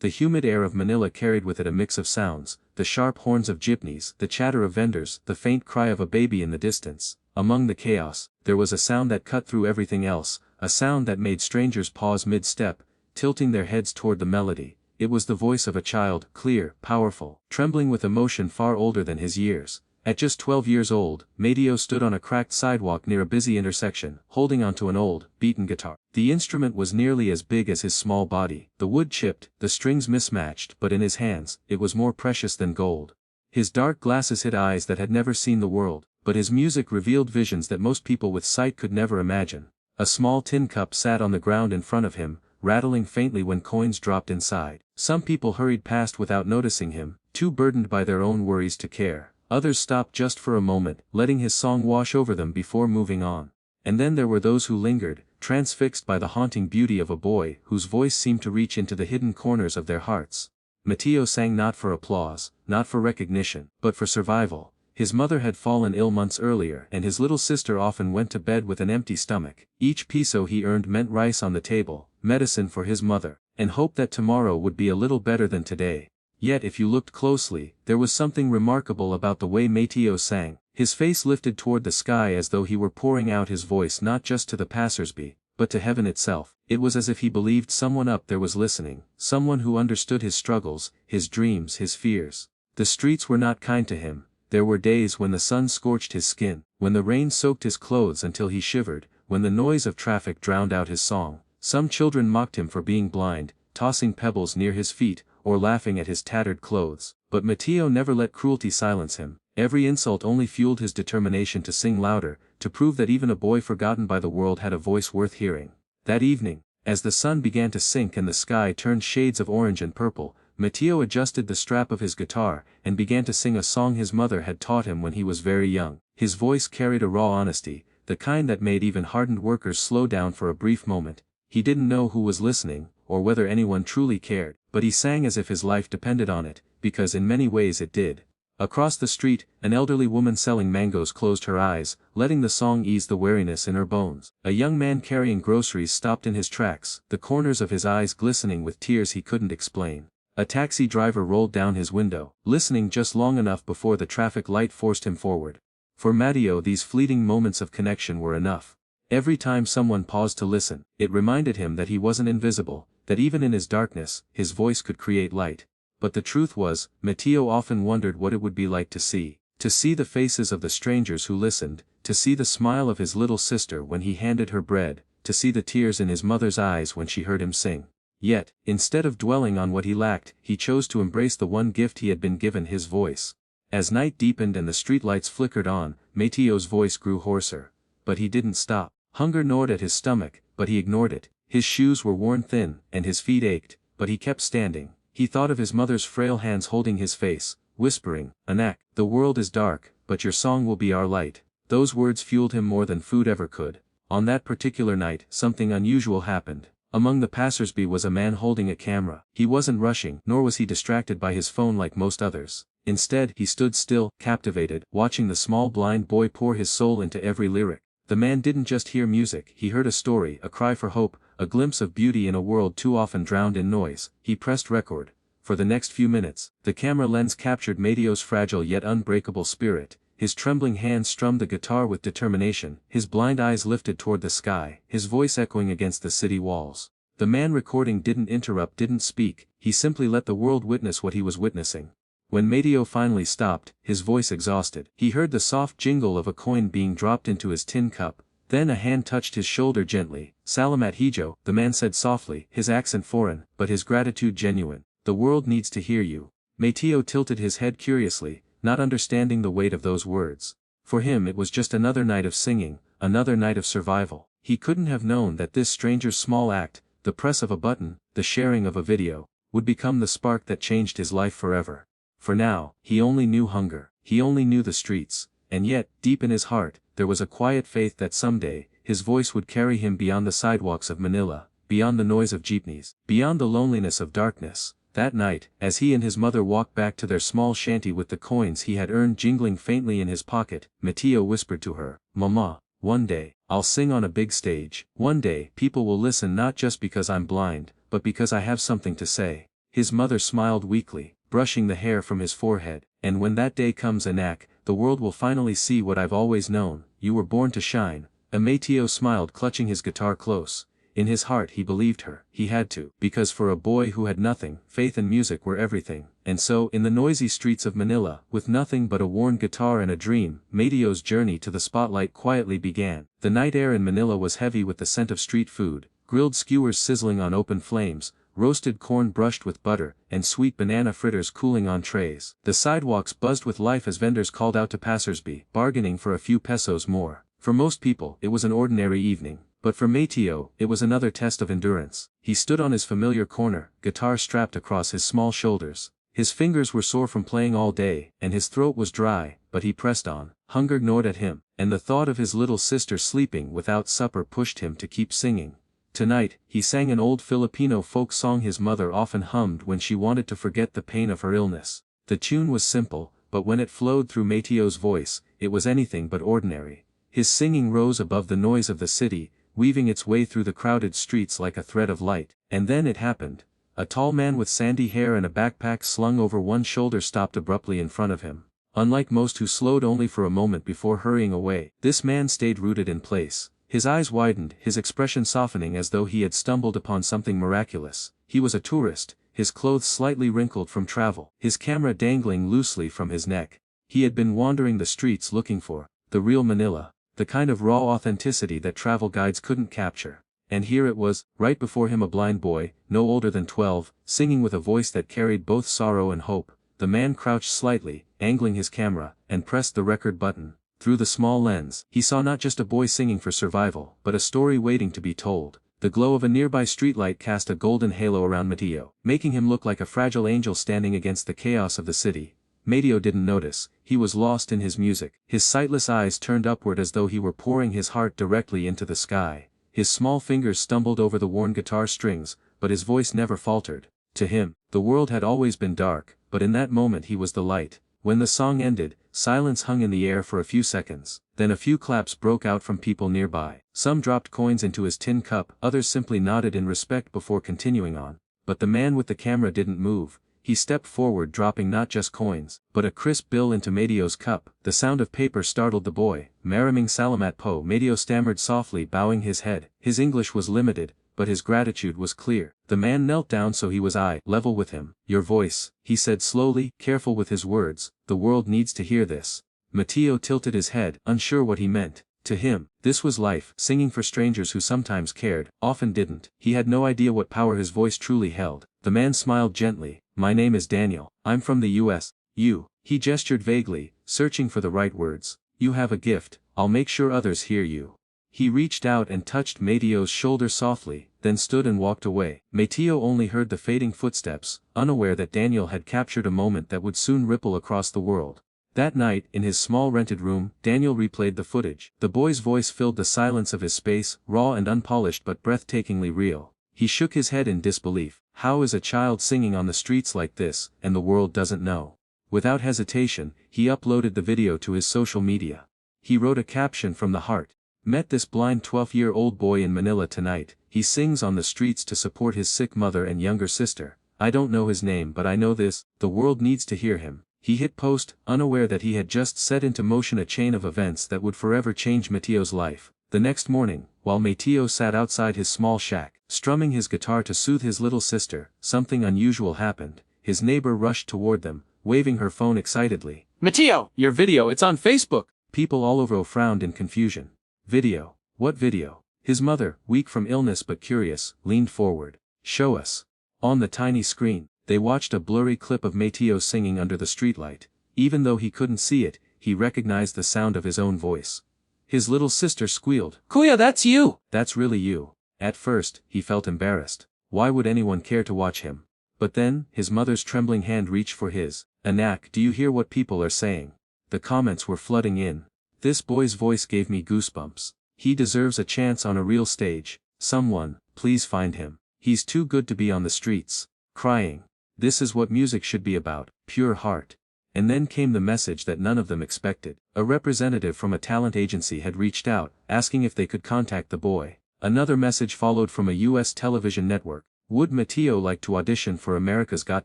The humid air of Manila carried with it a mix of sounds, the sharp horns of jeepneys, the chatter of vendors, the faint cry of a baby in the distance. Among the chaos, there was a sound that cut through everything else, a sound that made strangers pause mid-step, tilting their heads toward the melody. It was the voice of a child, clear, powerful, trembling with emotion far older than his years. At just 12 years old, Mateo stood on a cracked sidewalk near a busy intersection, holding onto an old, beaten guitar. The instrument was nearly as big as his small body, the wood chipped, the strings mismatched, but in his hands, it was more precious than gold. His dark glasses hid eyes that had never seen the world, but his music revealed visions that most people with sight could never imagine. A small tin cup sat on the ground in front of him, rattling faintly when coins dropped inside. Some people hurried past without noticing him, too burdened by their own worries to care. Others stopped just for a moment, letting his song wash over them before moving on. And then there were those who lingered, transfixed by the haunting beauty of a boy whose voice seemed to reach into the hidden corners of their hearts. Mateo sang not for applause, not for recognition, but for survival. His mother had fallen ill months earlier and his little sister often went to bed with an empty stomach. Each peso he earned meant rice on the table, medicine for his mother, and hope that tomorrow would be a little better than today. Yet if you looked closely, there was something remarkable about the way Mateo sang. His face lifted toward the sky as though he were pouring out his voice not just to the passersby, but to heaven itself. It was as if he believed someone up there was listening, someone who understood his struggles, his dreams, his fears. The streets were not kind to him. There were days when the sun scorched his skin, when the rain soaked his clothes until he shivered, when the noise of traffic drowned out his song. Some children mocked him for being blind, tossing pebbles near his feet, or laughing at his tattered clothes. But Mateo never let cruelty silence him. Every insult only fueled his determination to sing louder, to prove that even a boy forgotten by the world had a voice worth hearing. That evening, as the sun began to sink and the sky turned shades of orange and purple, Mateo adjusted the strap of his guitar, and began to sing a song his mother had taught him when he was very young. His voice carried a raw honesty, the kind that made even hardened workers slow down for a brief moment. He didn't know who was listening, or whether anyone truly cared, but he sang as if his life depended on it, because in many ways it did. Across the street, an elderly woman selling mangoes closed her eyes, letting the song ease the weariness in her bones. A young man carrying groceries stopped in his tracks, the corners of his eyes glistening with tears he couldn't explain. A taxi driver rolled down his window, listening just long enough before the traffic light forced him forward. For Mateo, these fleeting moments of connection were enough. Every time someone paused to listen, it reminded him that he wasn't invisible, that even in his darkness, his voice could create light. But the truth was, Mateo often wondered what it would be like to see the faces of the strangers who listened, to see the smile of his little sister when he handed her bread, to see the tears in his mother's eyes when she heard him sing. Yet, instead of dwelling on what he lacked, he chose to embrace the one gift he had been given, his voice. As night deepened and the streetlights flickered on, Mateo's voice grew hoarser. But he didn't stop. Hunger gnawed at his stomach, but he ignored it. His shoes were worn thin, and his feet ached, but he kept standing. He thought of his mother's frail hands holding his face, whispering, "Anak, the world is dark, but your song will be our light." Those words fueled him more than food ever could. On that particular night, something unusual happened. Among the passersby was a man holding a camera. He wasn't rushing, nor was he distracted by his phone like most others. Instead, he stood still, captivated, watching the small blind boy pour his soul into every lyric. The man didn't just hear music, he heard a story, a cry for hope, a glimpse of beauty in a world too often drowned in noise. He pressed record. For the next few minutes, the camera lens captured Mateo's fragile yet unbreakable spirit. His trembling hands strummed the guitar with determination, his blind eyes lifted toward the sky, his voice echoing against the city walls. The man recording didn't interrupt, didn't speak, he simply let the world witness what he was witnessing. When Mateo finally stopped, his voice exhausted, he heard the soft jingle of a coin being dropped into his tin cup. Then a hand touched his shoulder gently. "Salamat Hijo," the man said softly, his accent foreign, but his gratitude genuine. "The world needs to hear you." Mateo tilted his head curiously, not understanding the weight of those words. For him it was just another night of singing, another night of survival. He couldn't have known that this stranger's small act, the press of a button, the sharing of a video, would become the spark that changed his life forever. For now, he only knew hunger, he only knew the streets, and yet, deep in his heart, there was a quiet faith that someday, his voice would carry him beyond the sidewalks of Manila, beyond the noise of jeepneys, beyond the loneliness of darkness. That night, as he and his mother walked back to their small shanty with the coins he had earned jingling faintly in his pocket, Mateo whispered to her, "Mama, one day, I'll sing on a big stage. One day, people will listen not just because I'm blind, but because I have something to say." His mother smiled weakly, brushing the hair from his forehead. And when that day comes, Anak, the world will finally see what I've always known, you were born to shine. Mateo smiled, clutching his guitar close. In his heart he believed her, he had to, because for a boy who had nothing, faith and music were everything. And so, in the noisy streets of Manila, with nothing but a worn guitar and a dream, Mateo's journey to the spotlight quietly began. The night air in Manila was heavy with the scent of street food, grilled skewers sizzling on open flames, roasted corn brushed with butter, and sweet banana fritters cooling on trays. The sidewalks buzzed with life as vendors called out to passersby, bargaining for a few pesos more. For most people, it was an ordinary evening. But for Mateo, it was another test of endurance. He stood on his familiar corner, guitar strapped across his small shoulders. His fingers were sore from playing all day, and his throat was dry, but he pressed on. Hunger gnawed at him, and the thought of his little sister sleeping without supper pushed him to keep singing. Tonight, he sang an old Filipino folk song his mother often hummed when she wanted to forget the pain of her illness. The tune was simple, but when it flowed through Mateo's voice, it was anything but ordinary. His singing rose above the noise of the city, weaving its way through the crowded streets like a thread of light. And then it happened. A tall man with sandy hair and a backpack slung over one shoulder stopped abruptly in front of him. Unlike most who slowed only for a moment before hurrying away, this man stayed rooted in place. His eyes widened, his expression softening as though he had stumbled upon something miraculous. He was a tourist, his clothes slightly wrinkled from travel, his camera dangling loosely from his neck. He had been wandering the streets looking for the real Manila, the kind of raw authenticity that travel guides couldn't capture. And here it was, right before him, a blind boy, no older than 12, singing with a voice that carried both sorrow and hope. The man crouched slightly, angling his camera, and pressed the record button. Through the small lens, he saw not just a boy singing for survival, but a story waiting to be told. The glow of a nearby streetlight cast a golden halo around Mateo, making him look like a fragile angel standing against the chaos of the city. Mateo didn't notice, he was lost in his music. His sightless eyes turned upward as though he were pouring his heart directly into the sky. His small fingers stumbled over the worn guitar strings, but his voice never faltered. To him, the world had always been dark, but in that moment he was the light. When the song ended, silence hung in the air for a few seconds. Then a few claps broke out from people nearby. Some dropped coins into his tin cup, others simply nodded in respect before continuing on. But the man with the camera didn't move. He stepped forward, dropping not just coins, but a crisp bill into Mateo's cup. The sound of paper startled the boy. "Maraming salamat po," Mateo stammered softly, bowing his head. His English was limited, but his gratitude was clear. The man knelt down so he was eye level with him. "Your voice," he said slowly, careful with his words, "the world needs to hear this." Mateo tilted his head, unsure what he meant. To him, this was life, singing for strangers who sometimes cared, often didn't. He had no idea what power his voice truly held. The man smiled gently. "My name is Daniel. I'm from the US. You," he gestured vaguely, searching for the right words. "You have a gift. I'll make sure others hear you." He reached out and touched Mateo's shoulder softly, then stood and walked away. Mateo only heard the fading footsteps, unaware that Daniel had captured a moment that would soon ripple across the world. That night, in his small rented room, Daniel replayed the footage. The boy's voice filled the silence of his space, raw and unpolished but breathtakingly real. He shook his head in disbelief. How is a child singing on the streets like this, and the world doesn't know? Without hesitation, he uploaded the video to his social media. He wrote a caption from the heart. "Met this blind 12-year-old boy in Manila tonight. He sings on the streets to support his sick mother and younger sister. I don't know his name, but I know this, the world needs to hear him." He hit post, unaware that he had just set into motion a chain of events that would forever change Mateo's life. The next morning, while Mateo sat outside his small shack, strumming his guitar to soothe his little sister, something unusual happened. His neighbor rushed toward them, waving her phone excitedly. "Mateo, your video, it's on Facebook!" People all over frowned in confusion. "Video? What video?" His mother, weak from illness but curious, leaned forward. "Show us." On the tiny screen, they watched a blurry clip of Mateo singing under the streetlight. Even though he couldn't see it, he recognized the sound of his own voice. His little sister squealed, "Kuya, that's you!" "That's really you." At first, he felt embarrassed. Why would anyone care to watch him? But then, his mother's trembling hand reached for his. "Anak, do you hear what people are saying?" The comments were flooding in. "This boy's voice gave me goosebumps. He deserves a chance on a real stage. Someone, please find him. He's too good to be on the streets, crying. This is what music should be about, pure heart." And then came the message that none of them expected. A representative from a talent agency had reached out, asking if they could contact the boy. Another message followed from a US television network. Would Mateo like to audition for America's Got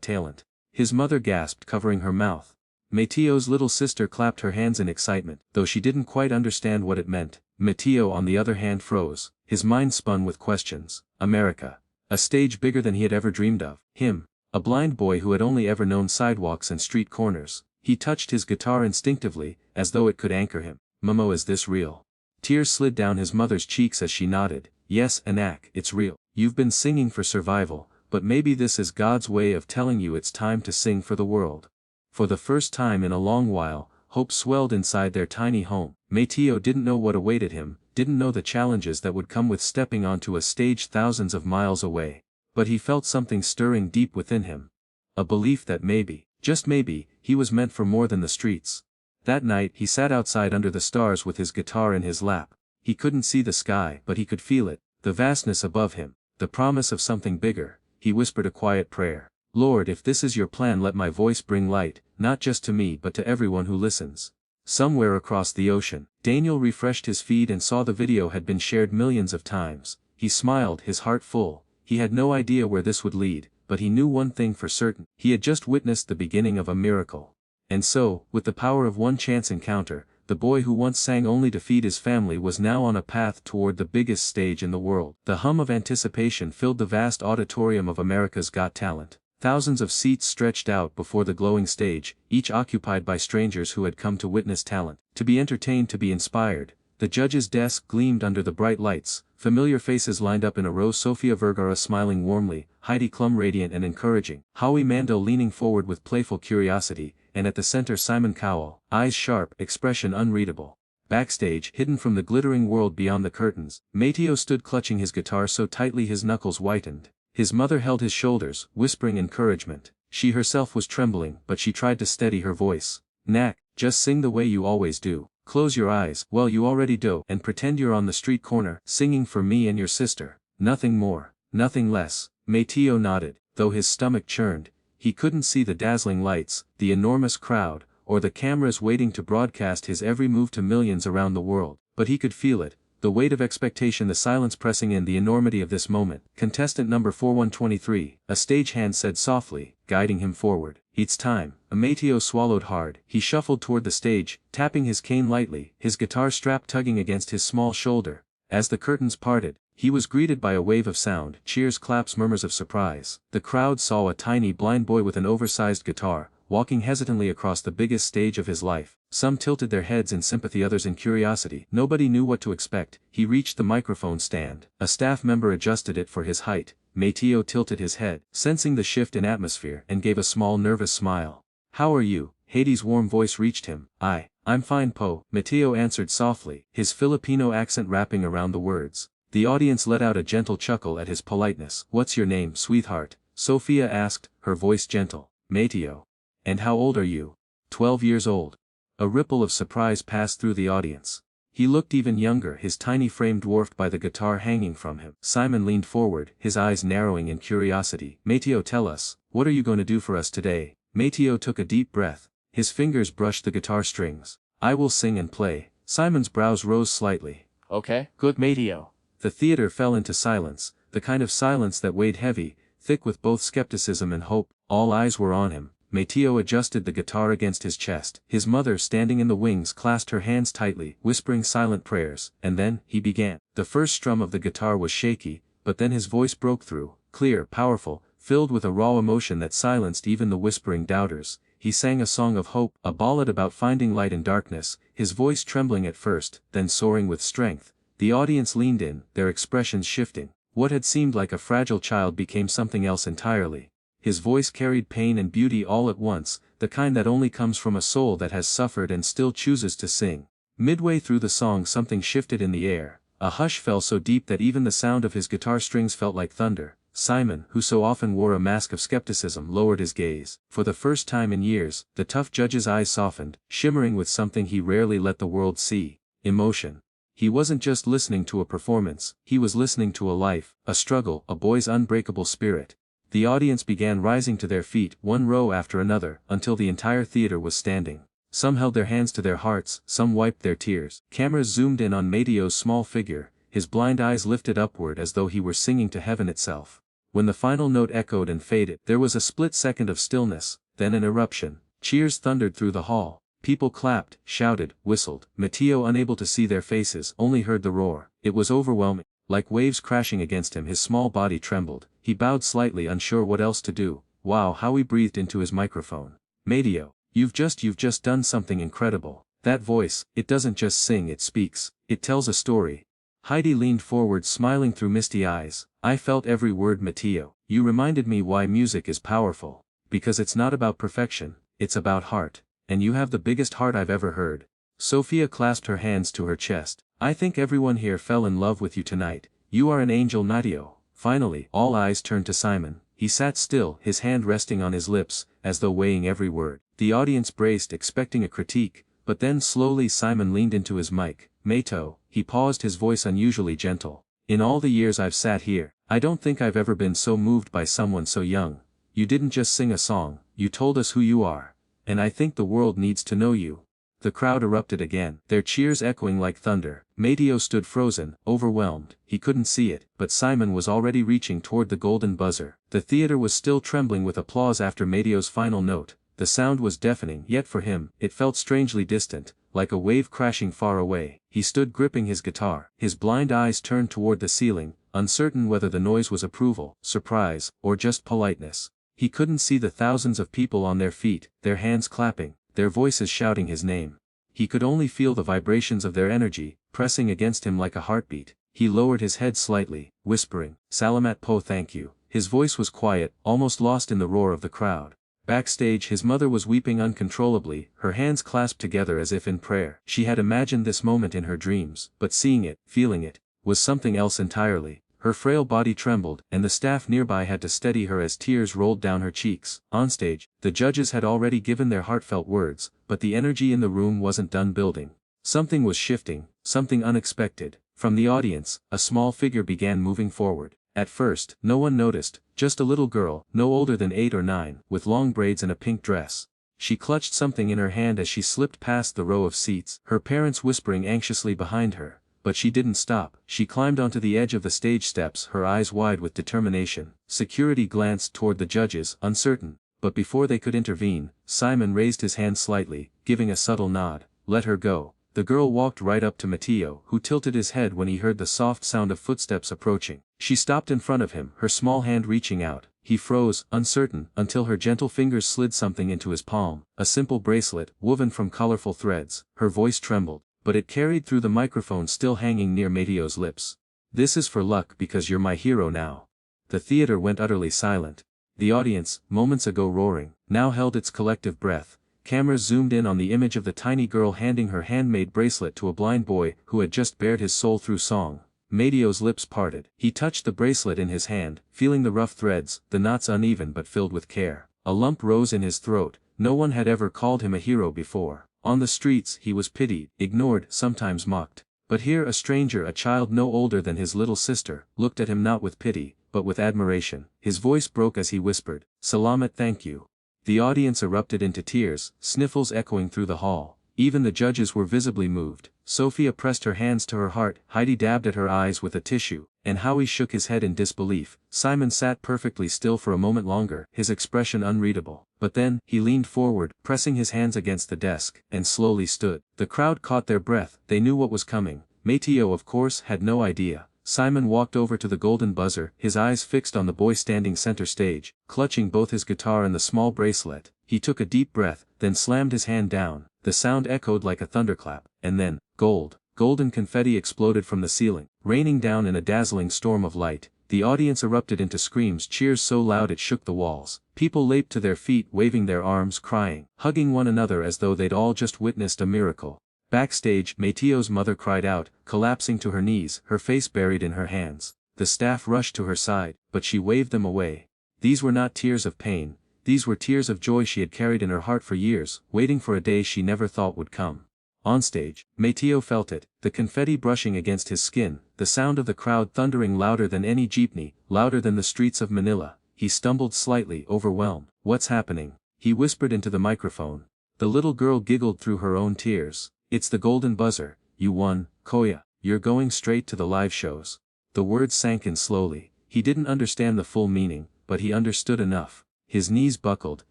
Talent? His mother gasped, covering her mouth. Mateo's little sister clapped her hands in excitement, though she didn't quite understand what it meant. Mateo on the other hand froze, his mind spun with questions. America. A stage bigger than he had ever dreamed of. Him, a blind boy who had only ever known sidewalks and street corners. He touched his guitar instinctively, as though it could anchor him. Momo, is this real? Tears slid down his mother's cheeks as she nodded. Yes, Anak, it's real. You've been singing for survival, but maybe this is God's way of telling you it's time to sing for the world. For the first time in a long while, hope swelled inside their tiny home. Mateo didn't know what awaited him, didn't know the challenges that would come with stepping onto a stage thousands of miles away. But he felt something stirring deep within him. A belief that maybe, just maybe, he was meant for more than the streets. That night he sat outside under the stars with his guitar in his lap. He couldn't see the sky, but he could feel it, the vastness above him, the promise of something bigger. He whispered a quiet prayer. Lord, if this is your plan, let my voice bring light, not just to me but to everyone who listens. Somewhere across the ocean, Daniel refreshed his feed and saw the video had been shared millions of times. He smiled, his heart full. He had no idea where this would lead, but he knew one thing for certain. He had just witnessed the beginning of a miracle. And so, with the power of one chance encounter, the boy who once sang only to feed his family was now on a path toward the biggest stage in the world. The hum of anticipation filled the vast auditorium of America's Got Talent. Thousands of seats stretched out before the glowing stage, each occupied by strangers who had come to witness talent, to be entertained, to be inspired. The judge's desk gleamed under the bright lights, familiar faces lined up in a row: Sofia Vergara smiling warmly, Heidi Klum radiant and encouraging, Howie Mandel leaning forward with playful curiosity, and at the center Simon Cowell, eyes sharp, expression unreadable. Backstage, hidden from the glittering world beyond the curtains, Mateo stood clutching his guitar so tightly his knuckles whitened. His mother held his shoulders, whispering encouragement. She herself was trembling, but she tried to steady her voice. Nak, just sing the way you always do. Close your eyes, well you already do, and pretend you're on the street corner, singing for me and your sister. Nothing more, nothing less. Mateo nodded, though his stomach churned. He couldn't see the dazzling lights, the enormous crowd, or the cameras waiting to broadcast his every move to millions around the world, but he could feel it. The weight of expectation, the silence pressing in, the enormity of this moment. Contestant number 4123, a stagehand said softly, guiding him forward. It's time. Mateo swallowed hard. He shuffled toward the stage, tapping his cane lightly, his guitar strap tugging against his small shoulder. As the curtains parted, he was greeted by a wave of sound, cheers, claps, murmurs of surprise. The crowd saw a tiny blind boy with an oversized guitar, walking hesitantly across the biggest stage of his life. Some tilted their heads in sympathy, others in curiosity. Nobody knew what to expect. He reached the microphone stand. A staff member adjusted it for his height. Mateo tilted his head, sensing the shift in atmosphere, and gave a small nervous smile. How are you? Hades' warm voice reached him. I'm fine, Po, Mateo answered softly, his Filipino accent wrapping around the words. The audience let out a gentle chuckle at his politeness. What's your name, sweetheart? Sophia asked, her voice gentle. Mateo. And how old are you? 12 years old. A ripple of surprise passed through the audience. He looked even younger, his tiny frame dwarfed by the guitar hanging from him. Simon leaned forward, his eyes narrowing in curiosity. Mateo, tell us, what are you going to do for us today? Mateo took a deep breath. His fingers brushed the guitar strings. I will sing and play. Simon's brows rose slightly. Okay, good, Mateo. The theater fell into silence, the kind of silence that weighed heavy, thick with both skepticism and hope. All eyes were on him. Mateo adjusted the guitar against his chest. His mother, standing in the wings, clasped her hands tightly, whispering silent prayers, and then, he began. The first strum of the guitar was shaky, but then his voice broke through, clear, powerful, filled with a raw emotion that silenced even the whispering doubters. He sang a song of hope, a ballad about finding light in darkness, his voice trembling at first, then soaring with strength. The audience leaned in, their expressions shifting. What had seemed like a fragile child became something else entirely. His voice carried pain and beauty all at once, the kind that only comes from a soul that has suffered and still chooses to sing. Midway through the song something shifted in the air. A hush fell so deep that even the sound of his guitar strings felt like thunder. Simon, who so often wore a mask of skepticism, lowered his gaze. For the first time in years, the tough judge's eyes softened, shimmering with something he rarely let the world see. Emotion. He wasn't just listening to a performance, he was listening to a life, a struggle, a boy's unbreakable spirit. The audience began rising to their feet, one row after another, until the entire theater was standing. Some held their hands to their hearts, some wiped their tears. Cameras zoomed in on Mateo's small figure, his blind eyes lifted upward as though he were singing to heaven itself. When the final note echoed and faded, there was a split second of stillness, then an eruption. Cheers thundered through the hall. People clapped, shouted, whistled. Mateo, unable to see their faces, only heard the roar. It was overwhelming. Like waves crashing against him, his small body trembled. He bowed slightly, unsure what else to do. Wow, how he breathed into his microphone. Mateo, you've just done something incredible. That voice, it doesn't just sing, it speaks. It tells a story. Heidi leaned forward, smiling through misty eyes. I felt every word, Mateo. You reminded me why music is powerful. Because it's not about perfection, it's about heart. And you have the biggest heart I've ever heard. Sophia clasped her hands to her chest. I think everyone here fell in love with you tonight. You are an angel, Mateo. Finally, all eyes turned to Simon. He sat still, his hand resting on his lips, as though weighing every word. The audience braced, expecting a critique, but then slowly Simon leaned into his mic. Mato, he paused, his voice unusually gentle. In all the years I've sat here, I don't think I've ever been so moved by someone so young. You didn't just sing a song, you told us who you are. And I think the world needs to know you. The crowd erupted again, their cheers echoing like thunder. Mateo stood frozen, overwhelmed. He couldn't see it, but Simon was already reaching toward the golden buzzer. The theater was still trembling with applause after Mateo's final note. The sound was deafening, yet for him, it felt strangely distant, like a wave crashing far away. He stood gripping his guitar, his blind eyes turned toward the ceiling, uncertain whether the noise was approval, surprise, or just politeness. He couldn't see the thousands of people on their feet, their hands clapping, their voices shouting his name. He could only feel the vibrations of their energy, pressing against him like a heartbeat. He lowered his head slightly, whispering, Salamat po, thank you. His voice was quiet, almost lost in the roar of the crowd. Backstage, his mother was weeping uncontrollably, her hands clasped together as if in prayer. She had imagined this moment in her dreams, but seeing it, feeling it, was something else entirely. Her frail body trembled, and the staff nearby had to steady her as tears rolled down her cheeks. Onstage, the judges had already given their heartfelt words, but the energy in the room wasn't done building. Something was shifting, something unexpected. From the audience, a small figure began moving forward. At first, no one noticed, just a little girl, no older than 8 or 9, with long braids and a pink dress. She clutched something in her hand as she slipped past the row of seats, her parents whispering anxiously behind her. But she didn't stop. She climbed onto the edge of the stage steps, her eyes wide with determination. Security glanced toward the judges, uncertain, but before they could intervene, Simon raised his hand slightly, giving a subtle nod. Let her go. The girl walked right up to Mateo, who tilted his head when he heard the soft sound of footsteps approaching. She stopped in front of him, her small hand reaching out. He froze, uncertain, until her gentle fingers slid something into his palm, a simple bracelet, woven from colorful threads. Her voice trembled, but it carried through the microphone still hanging near Mateo's lips. This is for luck because you're my hero now. The theater went utterly silent. The audience, moments ago roaring, now held its collective breath. Cameras zoomed in on the image of the tiny girl handing her handmade bracelet to a blind boy who had just bared his soul through song. Mateo's lips parted. He touched the bracelet in his hand, feeling the rough threads, the knots uneven but filled with care. A lump rose in his throat. No one had ever called him a hero before. On the streets, he was pitied, ignored, sometimes mocked. But here a stranger, a child no older than his little sister, looked at him not with pity, but with admiration. His voice broke as he whispered, Salamat, thank you. The audience erupted into tears, sniffles echoing through the hall. Even the judges were visibly moved. Sophia pressed her hands to her heart, Heidi dabbed at her eyes with a tissue, and Howie shook his head in disbelief. Simon sat perfectly still for a moment longer, his expression unreadable. But then, he leaned forward, pressing his hands against the desk, and slowly stood. The crowd caught their breath, they knew what was coming. Mateo, of course, had no idea. Simon walked over to the golden buzzer, his eyes fixed on the boy standing center stage, clutching both his guitar and the small bracelet. He took a deep breath, then slammed his hand down. The sound echoed like a thunderclap, and then, golden confetti exploded from the ceiling, raining down in a dazzling storm of light. The audience erupted into screams, cheers so loud it shook the walls. People leaped to their feet, waving their arms, crying, hugging one another as though they'd all just witnessed a miracle. Backstage, Mateo's mother cried out, collapsing to her knees, her face buried in her hands. The staff rushed to her side, but she waved them away. These were not tears of pain, these were tears of joy she had carried in her heart for years, waiting for a day she never thought would come. Onstage, Mateo felt it, the confetti brushing against his skin, the sound of the crowd thundering louder than any jeepney, louder than the streets of Manila. He stumbled slightly, overwhelmed. What's happening? He whispered into the microphone. The little girl giggled through her own tears. It's the golden buzzer. You won, Koya. You're going straight to the live shows. The words sank in slowly. He didn't understand the full meaning, but he understood enough. His knees buckled,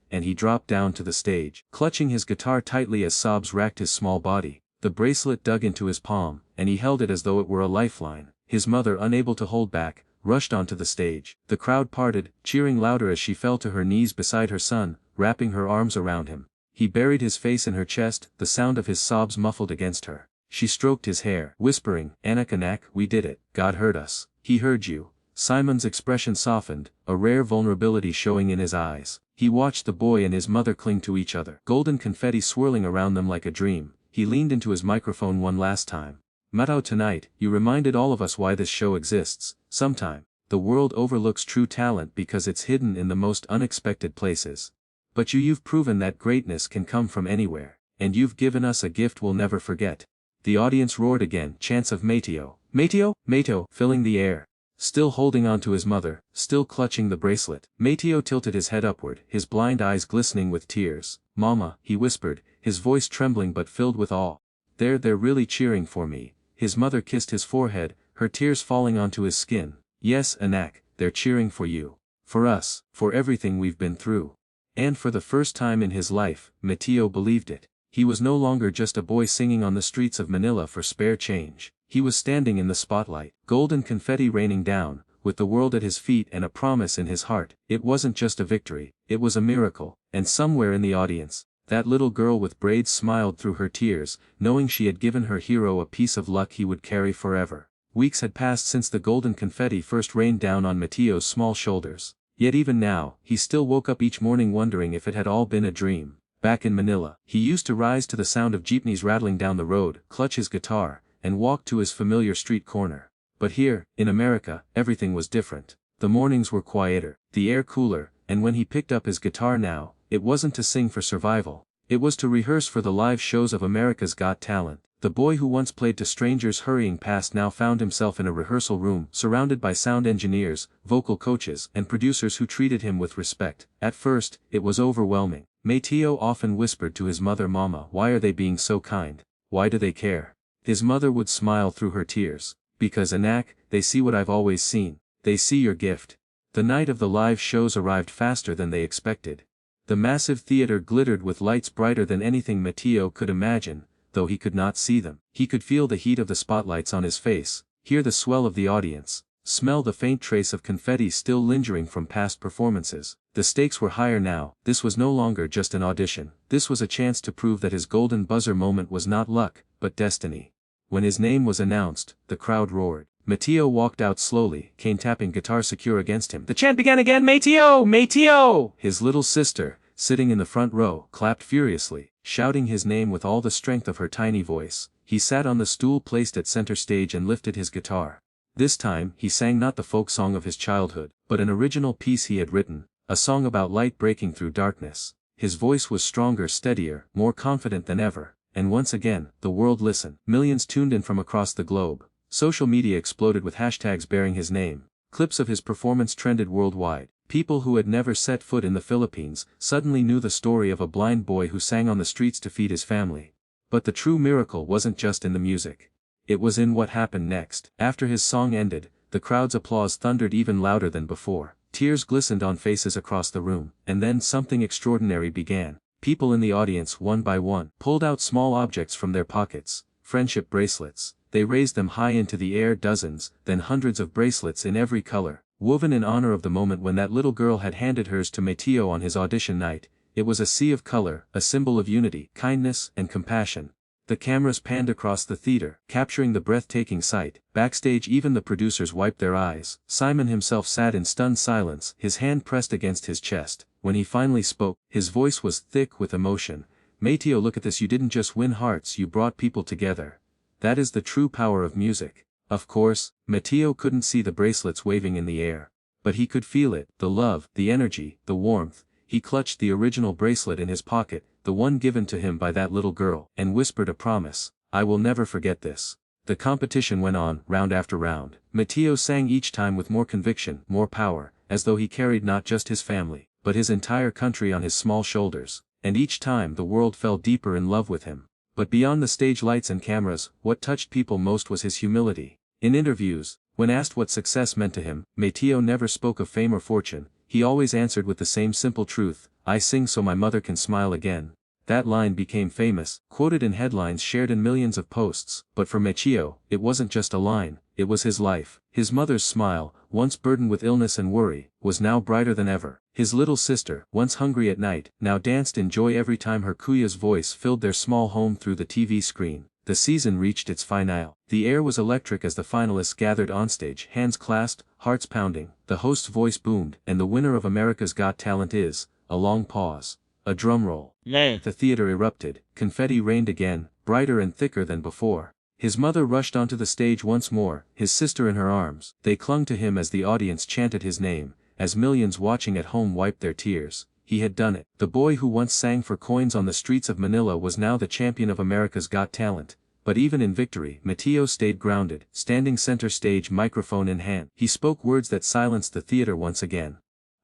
and he dropped down to the stage, clutching his guitar tightly as sobs racked his small body. The bracelet dug into his palm, and he held it as though it were a lifeline. His mother, unable to hold back, rushed onto the stage. The crowd parted, cheering louder as she fell to her knees beside her son, wrapping her arms around him. He buried his face in her chest, the sound of his sobs muffled against her. She stroked his hair, whispering, "Anak, Anak, we did it. God heard us." "He heard you." Simon's expression softened, a rare vulnerability showing in his eyes. He watched the boy and his mother cling to each other, golden confetti swirling around them like a dream. He leaned into his microphone one last time. "Matao, tonight, you reminded all of us why this show exists. Sometime, the world overlooks true talent because it's hidden in the most unexpected places. But you've proven that greatness can come from anywhere, and you've given us a gift we'll never forget." The audience roared again, chants of Mateo, Mateo, Mateo, filling the air. Still holding on to his mother, still clutching the bracelet, Mateo tilted his head upward, his blind eyes glistening with tears. "Mama," he whispered, his voice trembling but filled with awe. They're really cheering for me." His mother kissed his forehead, her tears falling onto his skin. "Yes, Anak, they're cheering for you. For us, for everything we've been through." And for the first time in his life, Mateo believed it. He was no longer just a boy singing on the streets of Manila for spare change. He was standing in the spotlight, golden confetti raining down, with the world at his feet and a promise in his heart. It wasn't just a victory, it was a miracle. And somewhere in the audience, that little girl with braids smiled through her tears, knowing she had given her hero a piece of luck he would carry forever. Weeks had passed since the golden confetti first rained down on Mateo's small shoulders. Yet even now, he still woke up each morning wondering if it had all been a dream. Back in Manila, he used to rise to the sound of jeepneys rattling down the road, clutch his guitar, and walk to his familiar street corner. But here, in America, everything was different. The mornings were quieter, the air cooler, and when he picked up his guitar now, it wasn't to sing for survival. It was to rehearse for the live shows of America's Got Talent. The boy who once played to strangers hurrying past now found himself in a rehearsal room, surrounded by sound engineers, vocal coaches, and producers who treated him with respect. At first, it was overwhelming. Mateo often whispered to his mother, "Mama, why are they being so kind? Why do they care?" His mother would smile through her tears. "Because, Anak, they see what I've always seen. They see your gift." The night of the live shows arrived faster than they expected. The massive theater glittered with lights brighter than anything Mateo could imagine, though he could not see them. He could feel the heat of the spotlights on his face, hear the swell of the audience, smell the faint trace of confetti still lingering from past performances. The stakes were higher now. This was no longer just an audition. This was a chance to prove that his golden buzzer moment was not luck, but destiny. When his name was announced, the crowd roared. Mateo walked out slowly, cane tapping guitar secure against him. The chant began again. "Mateo! Mateo!" His little sister, sitting in the front row, clapped furiously, shouting his name with all the strength of her tiny voice. He sat on the stool placed at center stage and lifted his guitar. This time, he sang not the folk song of his childhood, but an original piece he had written, a song about light breaking through darkness. His voice was stronger, steadier, more confident than ever. And once again, the world listened. Millions tuned in from across the globe. Social media exploded with hashtags bearing his name. Clips of his performance trended worldwide. People who had never set foot in the Philippines suddenly knew the story of a blind boy who sang on the streets to feed his family. But the true miracle wasn't just in the music. It was in what happened next. After his song ended, the crowd's applause thundered even louder than before. Tears glistened on faces across the room, and then something extraordinary began. People in the audience, one by one, pulled out small objects from their pockets, friendship bracelets. They raised them high into the air, dozens, then hundreds of bracelets in every color, woven in honor of the moment when that little girl had handed hers to Mateo on his audition night. It was a sea of color, a symbol of unity, kindness, and compassion. The cameras panned across the theater, capturing the breathtaking sight. Backstage, even the producers wiped their eyes. Simon himself sat in stunned silence, his hand pressed against his chest. When he finally spoke, his voice was thick with emotion. "Mateo, look at this. You didn't just win hearts, you brought people together. That is the true power of music." Of course, Mateo couldn't see the bracelets waving in the air. But he could feel it, the love, the energy, the warmth. He clutched the original bracelet in his pocket, the one given to him by that little girl, and whispered a promise. "I will never forget this." The competition went on, round after round. Mateo sang each time with more conviction, more power, as though he carried not just his family, but his entire country on his small shoulders. And each time the world fell deeper in love with him. But beyond the stage lights and cameras, what touched people most was his humility. In interviews, When asked what success meant to him, Mateo never spoke of fame or fortune, he always answered with the same simple truth, "I sing so my mother can smile again." That line became famous, quoted in headlines, shared in millions of posts, but for Mateo, it wasn't just a line, it was his life. His mother's smile, once burdened with illness and worry, was now brighter than ever. His little sister, once hungry at night, now danced in joy every time her kuya's voice filled their small home through the TV screen. The season reached its finale. The air was electric as the finalists gathered onstage, hands clasped, hearts pounding, the host's voice boomed, and the winner of America's Got Talent is, a long pause. A drum roll. Nay. The theater erupted, confetti rained again, brighter and thicker than before. His mother rushed onto the stage once more, his sister in her arms. They clung to him as the audience chanted his name, as millions watching at home wiped their tears. He had done it. The boy who once sang for coins on the streets of Manila was now the champion of America's Got Talent. But even in victory, Mateo stayed grounded, standing center stage, microphone in hand. He spoke words that silenced the theater once again.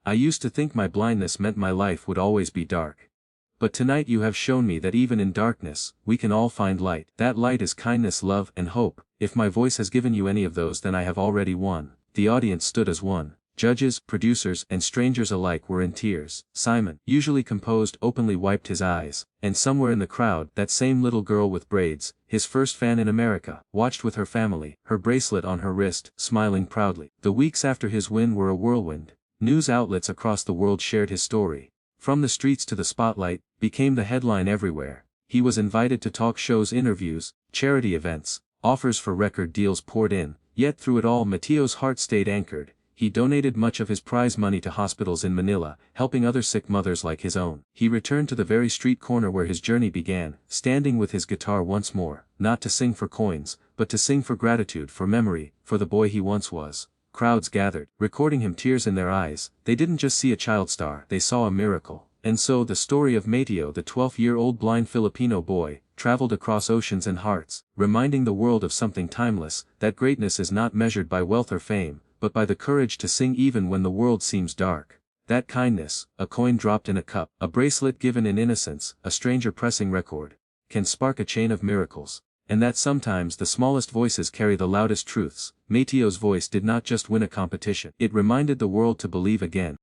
"I used to think my blindness meant my life would always be dark. But tonight you have shown me that even in darkness, we can all find light. That light is kindness, love, and hope. If my voice has given you any of those, then I have already won." The audience stood as one. Judges, producers, and strangers alike were in tears. Simon, usually composed, openly wiped his eyes, and somewhere in the crowd, that same little girl with braids, his first fan in America, watched with her family, her bracelet on her wrist, smiling proudly. The weeks after his win were a whirlwind. News outlets across the world shared his story. From the streets to the spotlight, became the headline everywhere. He was invited to talk shows, interviews, charity events, offers for record deals poured in, yet through it all Mateo's heart stayed anchored. He donated much of his prize money to hospitals in Manila, helping other sick mothers like his own. He returned to the very street corner where his journey began, standing with his guitar once more, not to sing for coins, but to sing for gratitude, for memory, for the boy he once was. Crowds gathered, recording him, tears in their eyes. They didn't just see a child star, they saw a miracle. And so the story of Mateo, the 12-year-old blind Filipino boy, traveled across oceans and hearts, reminding the world of something timeless, that greatness is not measured by wealth or fame, but by the courage to sing even when the world seems dark. That kindness, a coin dropped in a cup, a bracelet given in innocence, a stranger pressing record, can spark a chain of miracles. And that sometimes the smallest voices carry the loudest truths. Mateo's voice did not just win a competition, it reminded the world to believe again.